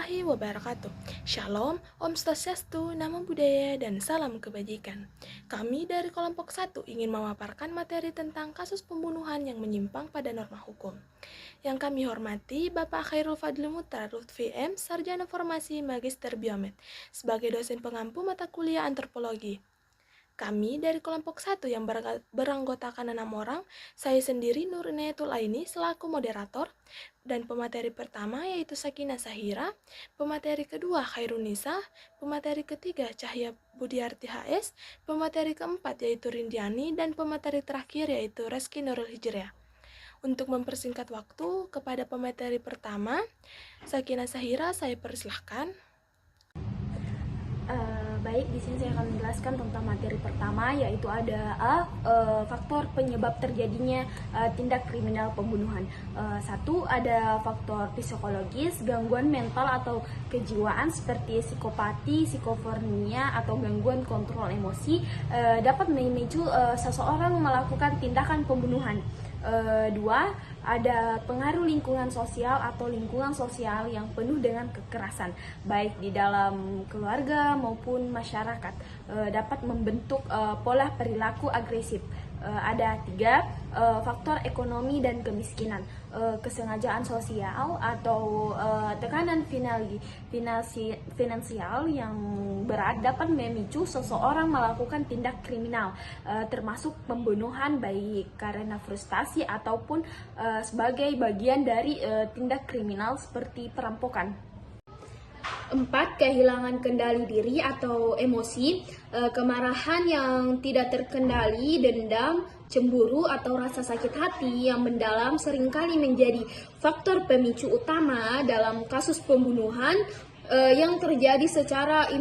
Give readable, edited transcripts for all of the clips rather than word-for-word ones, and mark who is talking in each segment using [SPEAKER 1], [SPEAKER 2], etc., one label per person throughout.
[SPEAKER 1] warahmatullahi wabarakatuh. Shalom, Om Swastiastu, Namo Buddhaya, dan salam kebajikan. Kami dari kelompok 1 ingin memaparkan materi tentang kasus pembunuhan yang menyimpang pada norma hukum. Yang kami hormati Bapak Khairul Fadli Mutar Lutfi M, Sarjana Formasi Magister Biomed, sebagai dosen pengampu mata kuliah antropologi. Kami dari kelompok 1 yang beranggotakan 6 orang, saya sendiri Nur Inayatul Aini selaku moderator, dan pemateri pertama yaitu Sakinah Sahira, pemateri kedua Khairun Nisa, pemateri ketiga Cahya Budiarti HS, pemateri keempat yaitu Rindiani, dan pemateri terakhir yaitu Reski Nurul Hijriah. Untuk mempersingkat waktu, kepada pemateri pertama, Sakinah Sahira, saya persilahkan.
[SPEAKER 2] Baik, di sini saya akan menjelaskan tentang materi pertama, yaitu ada faktor penyebab terjadinya tindak kriminal pembunuhan. Satu, ada faktor psikologis, gangguan mental atau kejiwaan seperti psikopati, psikofrenia, atau gangguan kontrol emosi dapat memicu seseorang melakukan tindakan pembunuhan. Dua, ada pengaruh lingkungan sosial atau lingkungan sosial yang penuh dengan kekerasan, baik di dalam keluarga maupun masyarakat, dapat membentuk pola perilaku agresif. Ada tiga, faktor ekonomi dan kemiskinan, kesengajaan sosial atau tekanan finansial yang berat dapat memicu seseorang melakukan tindak kriminal, termasuk pembunuhan baik karena frustasi ataupun sebagai bagian dari tindak kriminal seperti perampokan. 4. Kehilangan kendali diri atau emosi, kemarahan yang tidak terkendali, dendam, cemburu, atau rasa sakit hati yang mendalam seringkali menjadi faktor pemicu utama dalam kasus pembunuhan yang terjadi secara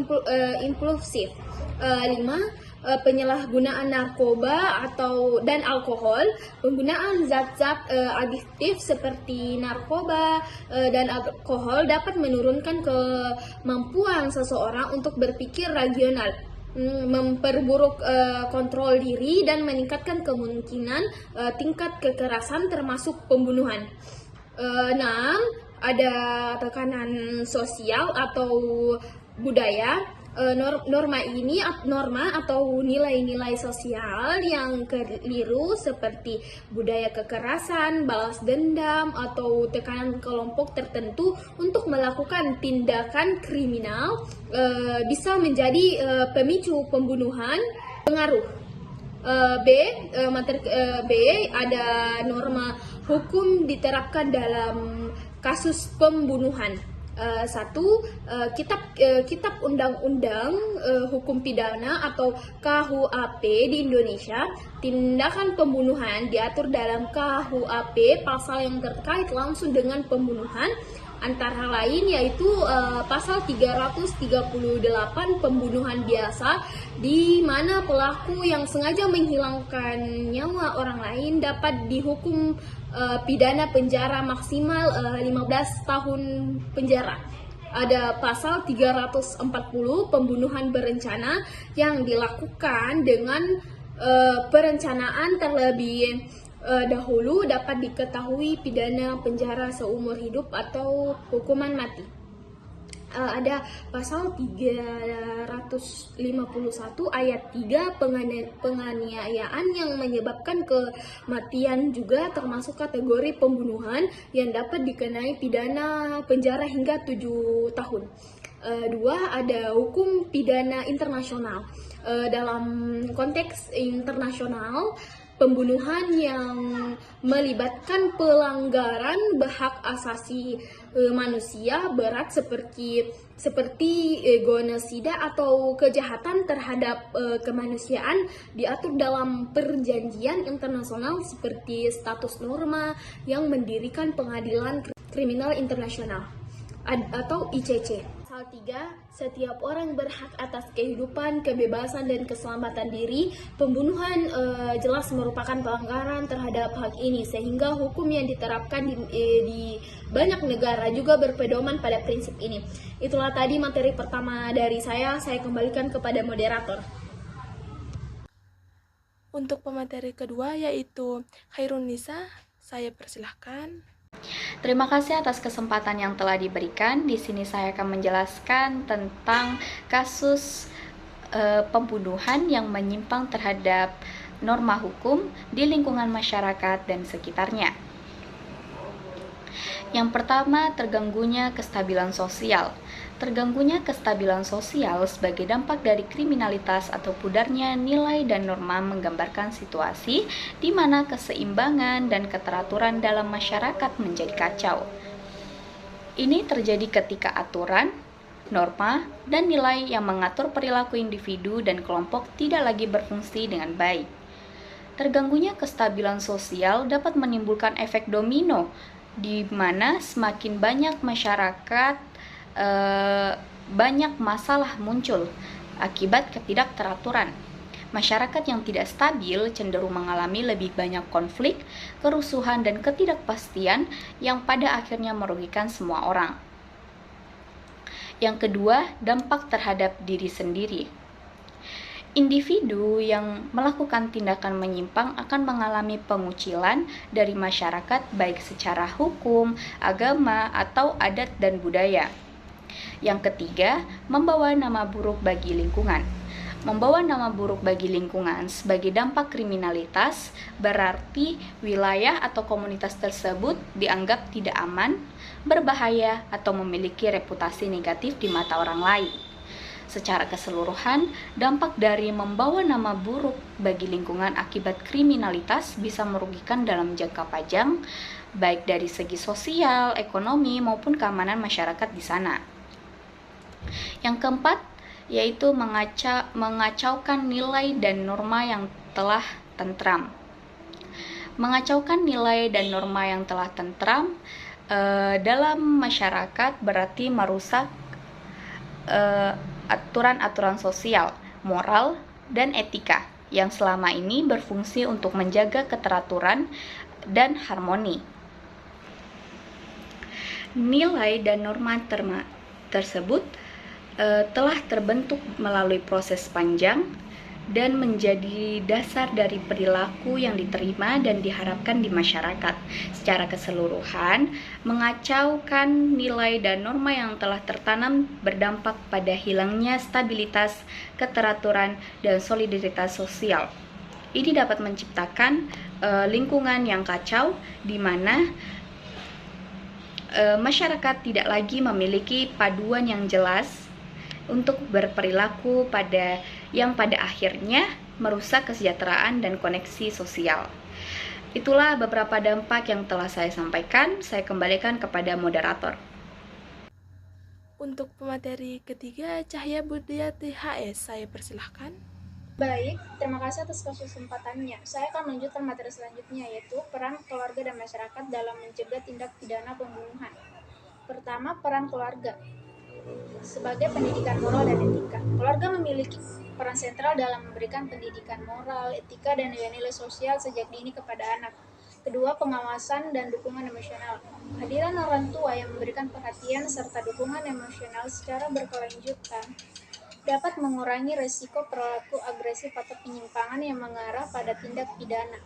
[SPEAKER 2] impulsif. 5. Penyalahgunaan narkoba dan alkohol, penggunaan zat-zat adiktif seperti narkoba dan alkohol dapat menurunkan kemampuan seseorang untuk berpikir rasional, memperburuk kontrol diri, dan meningkatkan kemungkinan tingkat kekerasan termasuk pembunuhan. 6. Ada tekanan sosial atau budaya. Norma atau nilai-nilai sosial yang keliru seperti budaya kekerasan, balas dendam, atau tekanan kelompok tertentu untuk melakukan tindakan kriminal bisa menjadi pemicu pembunuhan. Pengaruh materi B, ada norma hukum diterapkan dalam kasus pembunuhan. 1. Kitab Undang-Undang Hukum Pidana atau KUHP di Indonesia. Tindakan pembunuhan diatur dalam KUHP pasal yang terkait langsung dengan pembunuhan, antara lain yaitu pasal 338 pembunuhan biasa, di mana pelaku yang sengaja menghilangkan nyawa orang lain dapat dihukum pidana penjara maksimal 15 tahun penjara. Ada pasal 340 pembunuhan berencana yang dilakukan dengan perencanaan terlebih dahulu dapat diketahui pidana penjara seumur hidup atau hukuman mati. Ada pasal 351 ayat 3, penganiayaan yang menyebabkan kematian juga termasuk kategori pembunuhan yang dapat dikenai pidana penjara hingga 7 tahun. 2. Ada hukum pidana internasional. Dalam konteks internasional, pembunuhan yang melibatkan pelanggaran hak asasi manusia berat seperti genosida atau kejahatan terhadap kemanusiaan diatur dalam perjanjian internasional seperti status norma yang mendirikan Pengadilan Kriminal Internasional atau ICC. Pasal 3, setiap orang berhak atas kehidupan, kebebasan, dan keselamatan diri. Pembunuhan jelas merupakan pelanggaran terhadap hak ini, sehingga hukum yang diterapkan di banyak negara juga berpedoman pada prinsip ini. Itulah tadi materi pertama dari saya kembalikan kepada moderator.
[SPEAKER 1] Untuk pemateri kedua yaitu Khairun Nisa, saya persilahkan.
[SPEAKER 3] Terima kasih atas kesempatan yang telah diberikan. Di sini saya akan menjelaskan tentang kasus pembunuhan yang menyimpang terhadap norma hukum di lingkungan masyarakat dan sekitarnya. Yang pertama, terganggunya kestabilan sosial. Terganggunya kestabilan sosial sebagai dampak dari kriminalitas atau pudarnya nilai dan norma menggambarkan situasi di mana keseimbangan dan keteraturan dalam masyarakat menjadi kacau. Ini terjadi ketika aturan, norma, dan nilai yang mengatur perilaku individu dan kelompok tidak lagi berfungsi dengan baik. Terganggunya kestabilan sosial dapat menimbulkan efek domino, di mana semakin banyak masyarakat, banyak masalah muncul akibat ketidakteraturan. Masyarakat yang tidak stabil cenderung mengalami lebih banyak konflik, kerusuhan, dan ketidakpastian yang pada akhirnya merugikan semua orang. Yang kedua, dampak terhadap diri sendiri. Individu yang melakukan tindakan menyimpang akan mengalami pengucilan dari masyarakat baik secara hukum, agama, atau adat dan budaya. Yang ketiga, membawa nama buruk bagi lingkungan. Membawa nama buruk bagi lingkungan sebagai dampak kriminalitas berarti wilayah atau komunitas tersebut dianggap tidak aman, berbahaya, atau memiliki reputasi negatif di mata orang lain. Secara keseluruhan, dampak dari membawa nama buruk bagi lingkungan akibat kriminalitas bisa merugikan dalam jangka panjang, baik dari segi sosial, ekonomi, maupun keamanan masyarakat di sana. Yang keempat, yaitu mengacaukan nilai dan norma yang telah tentram. Mengacaukan nilai dan norma yang telah tentram dalam masyarakat berarti merusak aturan-aturan sosial, moral, dan etika yang selama ini berfungsi untuk menjaga keteraturan dan harmoni. Nilai dan norma tersebut telah terbentuk melalui proses panjang dan menjadi dasar dari perilaku yang diterima dan diharapkan di masyarakat. Secara keseluruhan, mengacaukan nilai dan norma yang telah tertanam berdampak pada hilangnya stabilitas, keteraturan, dan solidaritas sosial. Ini dapat menciptakan lingkungan yang kacau di mana masyarakat tidak lagi memiliki paduan yang jelas untuk berperilaku yang pada akhirnya merusak kesejahteraan dan koneksi sosial. Itulah beberapa dampak yang telah saya sampaikan. Saya kembalikan kepada moderator.
[SPEAKER 1] Untuk pemateri ketiga, Cahya Budiati HS, saya persilahkan.
[SPEAKER 2] Baik, terima kasih atas kesempatannya. Saya akan melanjutkan materi selanjutnya, yaitu peran keluarga dan masyarakat dalam mencegah tindak pidana pembunuhan. Pertama, peran keluarga sebagai pendidikan moral dan etika. Keluarga memiliki peran sentral dalam memberikan pendidikan moral, etika, dan nilai-nilai sosial sejak dini kepada anak. Kedua, pengawasan dan dukungan emosional. Kehadiran orang tua yang memberikan perhatian serta dukungan emosional secara berkelanjutan dapat mengurangi risiko perilaku agresif atau penyimpangan yang mengarah pada tindak pidana.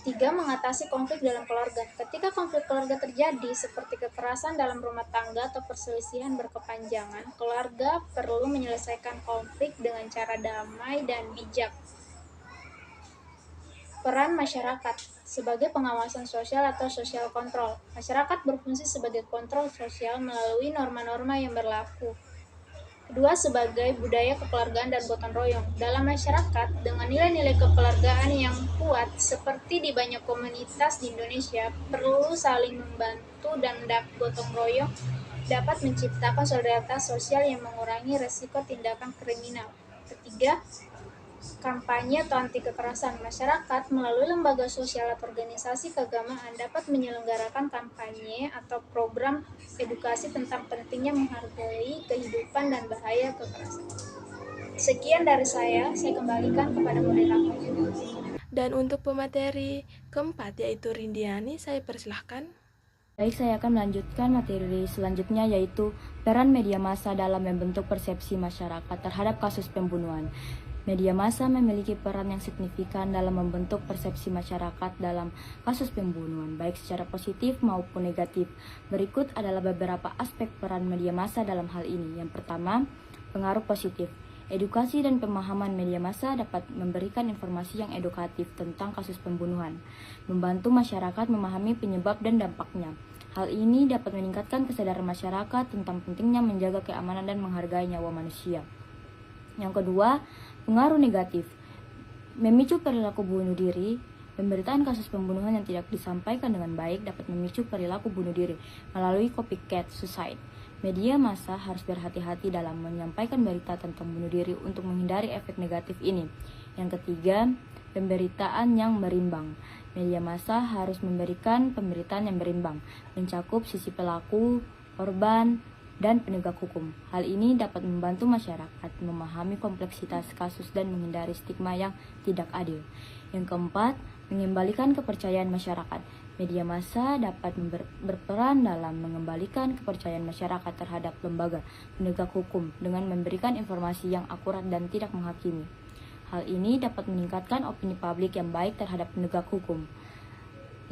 [SPEAKER 2] 3. Mengatasi konflik dalam keluarga. Ketika konflik keluarga terjadi, seperti kekerasan dalam rumah tangga atau perselisihan berkepanjangan, keluarga perlu menyelesaikan konflik dengan cara damai dan bijak. Peran masyarakat sebagai pengawasan sosial atau social control. Masyarakat berfungsi sebagai kontrol sosial melalui norma-norma yang berlaku. Kedua, sebagai budaya kekeluargaan dan gotong royong. Dalam masyarakat, dengan nilai-nilai kekeluargaan yang kuat, seperti di banyak komunitas di Indonesia, perlu saling membantu dan gotong royong dapat menciptakan solidaritas sosial yang mengurangi resiko tindakan kriminal. Ketiga, kampanye atau anti kekerasan. Masyarakat melalui lembaga sosial atau organisasi keagamaan dapat menyelenggarakan kampanye atau program edukasi tentang pentingnya menghargai kehidupan dan bahaya kekerasan. Sekian dari saya kembalikan kepada moderator.
[SPEAKER 1] Dan untuk pemateri keempat, yaitu Rindiani, saya persilahkan.
[SPEAKER 4] Baik, saya akan melanjutkan materi selanjutnya, yaitu peran media massa dalam membentuk persepsi masyarakat terhadap kasus pembunuhan. Media massa memiliki peran yang signifikan dalam membentuk persepsi masyarakat dalam kasus pembunuhan, baik secara positif maupun negatif. Berikut adalah beberapa aspek peran media massa dalam hal ini. Yang pertama, pengaruh positif. Edukasi dan pemahaman media massa dapat memberikan informasi yang edukatif tentang kasus pembunuhan, membantu masyarakat memahami penyebab dan dampaknya. Hal ini dapat meningkatkan kesadaran masyarakat tentang pentingnya menjaga keamanan dan menghargai nyawa manusia. Yang kedua, pengaruh negatif. Memicu perilaku bunuh diri. Pemberitaan kasus pembunuhan yang tidak disampaikan dengan baik dapat memicu perilaku bunuh diri melalui copycat suicide. Media massa harus berhati-hati dalam menyampaikan berita tentang bunuh diri untuk menghindari efek negatif ini. Yang ketiga, pemberitaan yang berimbang. Media massa harus memberikan pemberitaan yang berimbang, mencakup sisi pelaku, korban, dan penegak hukum. Hal ini dapat membantu masyarakat memahami kompleksitas kasus dan menghindari stigma yang tidak adil. Yang keempat, mengembalikan kepercayaan masyarakat. Media massa dapat berperan dalam mengembalikan kepercayaan masyarakat terhadap lembaga penegak hukum dengan memberikan informasi yang akurat dan tidak menghakimi. Hal ini dapat meningkatkan opini publik yang baik terhadap penegak hukum.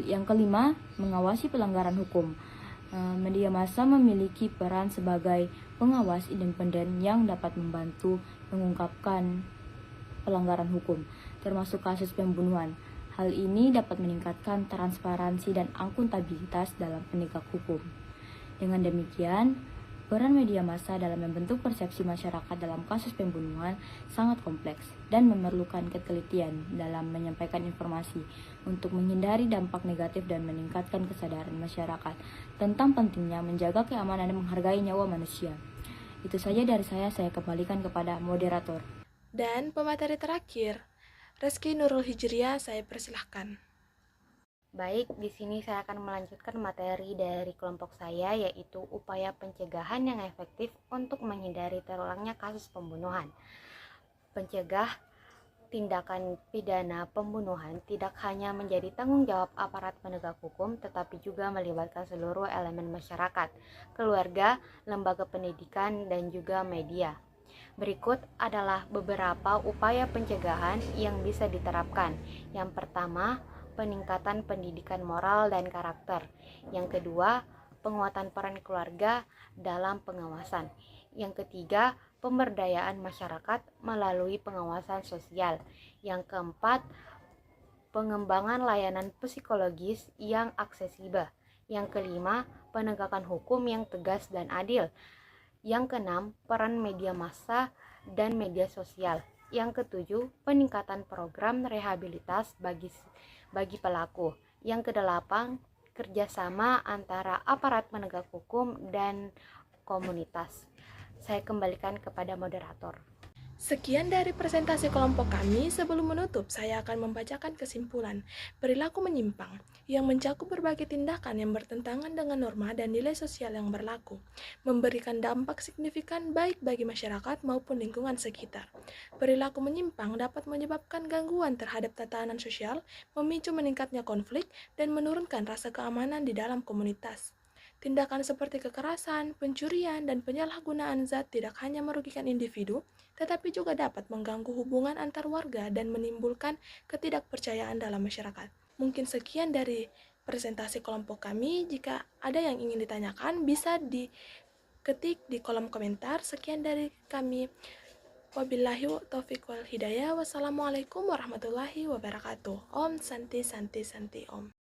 [SPEAKER 4] Yang kelima, mengawasi pelanggaran hukum. Media massa memiliki peran sebagai pengawas independen yang dapat membantu mengungkapkan pelanggaran hukum, termasuk kasus pembunuhan. Hal ini dapat meningkatkan transparansi dan akuntabilitas dalam penegak hukum. Dengan demikian, peran media massa dalam membentuk persepsi masyarakat dalam kasus pembunuhan sangat kompleks dan memerlukan ketelitian dalam menyampaikan informasi untuk menghindari dampak negatif dan meningkatkan kesadaran masyarakat tentang pentingnya menjaga keamanan dan menghargai nyawa manusia. Itu saja dari saya kembalikan kepada moderator.
[SPEAKER 1] Dan pemateri terakhir, Reski Nurul Hijriah, saya persilahkan.
[SPEAKER 5] Baik, di sini saya akan melanjutkan materi dari kelompok saya, yaitu upaya pencegahan yang efektif untuk menghindari terulangnya kasus pembunuhan. Pencegah tindakan pidana pembunuhan tidak hanya menjadi tanggung jawab aparat penegak hukum, tetapi juga melibatkan seluruh elemen masyarakat, keluarga, lembaga pendidikan, dan juga media. Berikut adalah beberapa upaya pencegahan yang bisa diterapkan. Yang pertama, peningkatan pendidikan moral dan karakter. Yang kedua, penguatan peran keluarga dalam pengawasan. Yang ketiga, pemberdayaan masyarakat melalui pengawasan sosial. Yang keempat, pengembangan layanan psikologis yang aksesibel. Yang kelima, penegakan hukum yang tegas dan adil. Yang keenam, peran media massa dan media sosial. Yang ketujuh, peningkatan program rehabilitas bagi pelaku. Yang kedelapan, kerjasama antara aparat penegak hukum dan komunitas. Saya kembalikan kepada moderator.
[SPEAKER 1] Sekian dari presentasi kelompok kami. Sebelum menutup, saya akan membacakan kesimpulan perilaku menyimpang yang mencakup berbagai tindakan yang bertentangan dengan norma dan nilai sosial yang berlaku, memberikan dampak signifikan baik bagi masyarakat maupun lingkungan sekitar. Perilaku menyimpang dapat menyebabkan gangguan terhadap tatanan sosial, memicu meningkatnya konflik, dan menurunkan rasa keamanan di dalam komunitas. Tindakan seperti kekerasan, pencurian, dan penyalahgunaan zat tidak hanya merugikan individu, tetapi juga dapat mengganggu hubungan antar warga dan menimbulkan ketidakpercayaan dalam masyarakat. Mungkin sekian dari presentasi kelompok kami. Jika ada yang ingin ditanyakan, bisa diketik di kolom komentar. Sekian dari kami. Wabillahi taufiq wal hidayah. Wassalamualaikum warahmatullahi wabarakatuh. Om Santi Santi Santi Om.